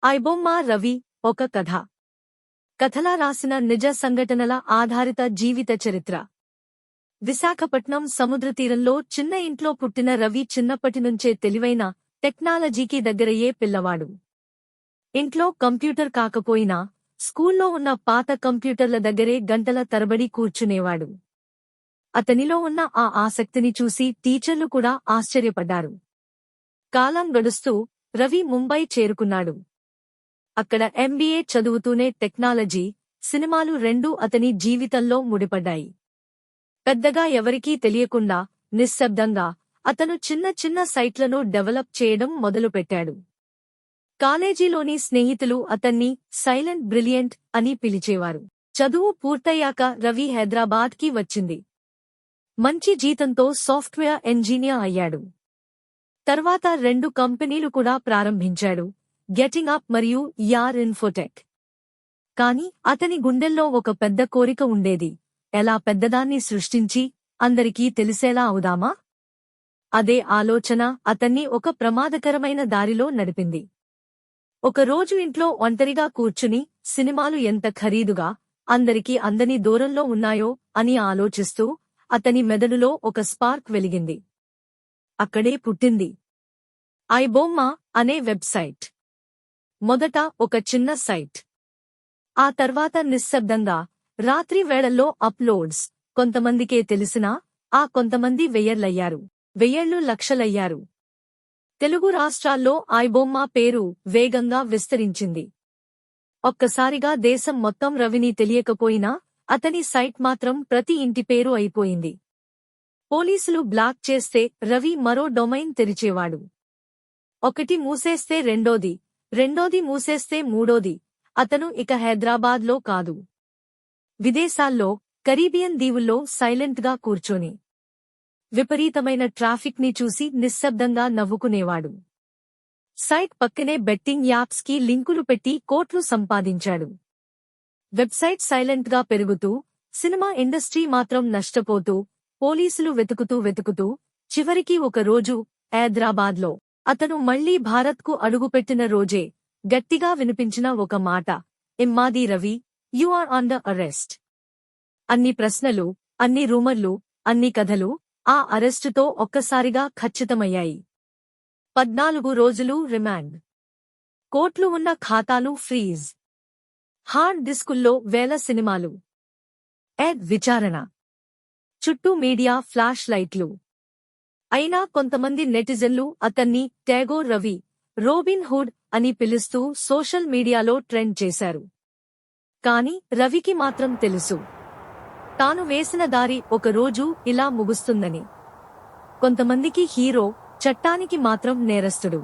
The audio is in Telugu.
ఐబొమ్మ రవి ఒక కథ. కథలా రాసిన నిజ సంఘటనల ఆధారిత జీవిత చరిత్ర. విశాఖపట్నం సముద్రతీరంలో చిన్న ఇంట్లో పుట్టిన రవి చిన్నప్పటినుంచే తెలివైన, టెక్నాలజీకి దగ్గరయ్యే పిల్లవాడు. ఇంట్లో కంప్యూటర్ కాకపోయినా స్కూల్లో ఉన్న పాత కంప్యూటర్ల దగ్గరే గంటల తరబడి కూర్చునేవాడు. అతనిలో ఉన్న ఆ ఆసక్తిని చూసి టీచర్లు కూడా ఆశ్చర్యపడ్డారు. కాలం గడుస్తూ రవి ముంబై చేరుకున్నాడు. అక్కడ MBA చదువుతూనే టెక్నాలజీ, సినిమాలు రెండూ అతని జీవితంలో ముడిపడ్డాయి. పెద్దగా ఎవరికీ తెలియకుండా, నిశ్శబ్దంగా అతను చిన్న చిన్న సైట్లను డెవలప్ చేయడం మొదలుపెట్టాడు. కాలేజీలోని స్నేహితులు అతన్ని సైలెంట్ బ్రిలియంట్ అని పిలిచేవారు. చదువు పూర్తయ్యాక రవి హైదరాబాద్కి వచ్చింది. మంచి జీతంతో సాఫ్ట్వేర్ ఇంజనీర్ అయ్యాడు. తర్వాత 2 కంపెనీలు కూడా ప్రారంభించాడు, గెటింగ్ అప్ మరియు యార్ ఇన్ఫోటెక్. కాని అతని గుండెల్లో ఒక పెద్ద కోరిక ఉండేది. ఎలా పెద్దదాన్ని సృష్టించి అందరికీ తెలిసేలా అవుదామా? అదే ఆలోచన అతన్ని ఒక ప్రమాదకరమైన దారిలో నడిపింది. ఒకరోజు ఇంట్లో ఒంటరిగా కూర్చుని సినిమాలు ఎంత ఖరీదుగా, అందరికీ అందని దూరంలో ఉన్నాయో అని ఆలోచిస్తూ అతని మెదడులో ఒక స్పార్క్ వెలిగింది. అక్కడే పుట్టింది ఐబొమ్మ అనే వెబ్సైట్. మొదట ఒక చిన్న సైట్. ఆ తర్వాత నిశ్శబ్దంగా రాత్రి వేళల్లో అప్లోడ్స్. కొంతమందికే తెలిసినా ఆ కొంతమంది వెయ్యేళ్లు లక్షలయ్యారు. తెలుగు రాష్ట్రాల్లో ఐబొమ్మ పేరు వేగంగా విస్తరించింది. ఒక్కసారిగా దేశం మొత్తం రవిని తెలియకపోయినా అతని సైట్ మాత్రం ప్రతి ఇంటి పేరు అయిపోయింది. పోలీసులు బ్లాక్ చేస్తే రవి మరో డొమైన్ తెరిచేవాడు. ఒకటి మూసేస్తే రెండోది మూసేస్తే మూడోది. అతను ఇక హైదరాబాద్లో కాదు, విదేశాల్లో, కరీబియన్ దీవుల్లో సైలెంట్గా కూర్చొని విపరీతమైన ట్రాఫిక్ ని చూసి నిశ్శబ్దంగా నవ్వుకునేవాడు. సైట్ పక్కనే బెట్టింగ్ యాప్స్ కి లింకులు పెట్టి కోట్లు సంపాదించాడు. వెబ్సైట్ సైలెంట్గా పెరుగుతూ, సినిమా ఇండస్ట్రీ మాత్రం నష్టపోతూ, పోలీసులు వెతుకుతూ చివరికి ఒక రోజు హైదరాబాద్లో అతను మళ్లీ భారత్కు అడుగుపెట్టిన రోజే గట్టిగా వినిపించిన ఒక మాట, Immadi Ravi, you are under arrest. అన్ని ప్రశ్నలు, అన్ని రూమర్లు, అన్ని కథలు ఆ అరెస్టుతో ఒక్కసారిగా ఖచ్చితమయ్యాయి. 14 రోజులు రిమాండ్, కోట్లు ఉన్న ఖాతాలు ఫ్రీజ్, హార్డ్ డిస్కుల్లో వేల సినిమాలు, విచారణ, చుట్టూ మీడియా ఫ్లాష్ లైట్లు. అయినా కొంతమంది నెటిజన్లు అతన్ని ట్యాగోర్ రవి, రోబిన్ హుడ్ అని పిలుస్తూ సోషల్ మీడియాలో ట్రెండ్ చేశారు. కాని రవికి మాత్రం తెలుసు, తాను వేసిన దారి ఒకరోజు ఇలా ముగుస్తుందని. కొంతమందికి హీరో, చట్టానికి మాత్రం నేరస్తుడు.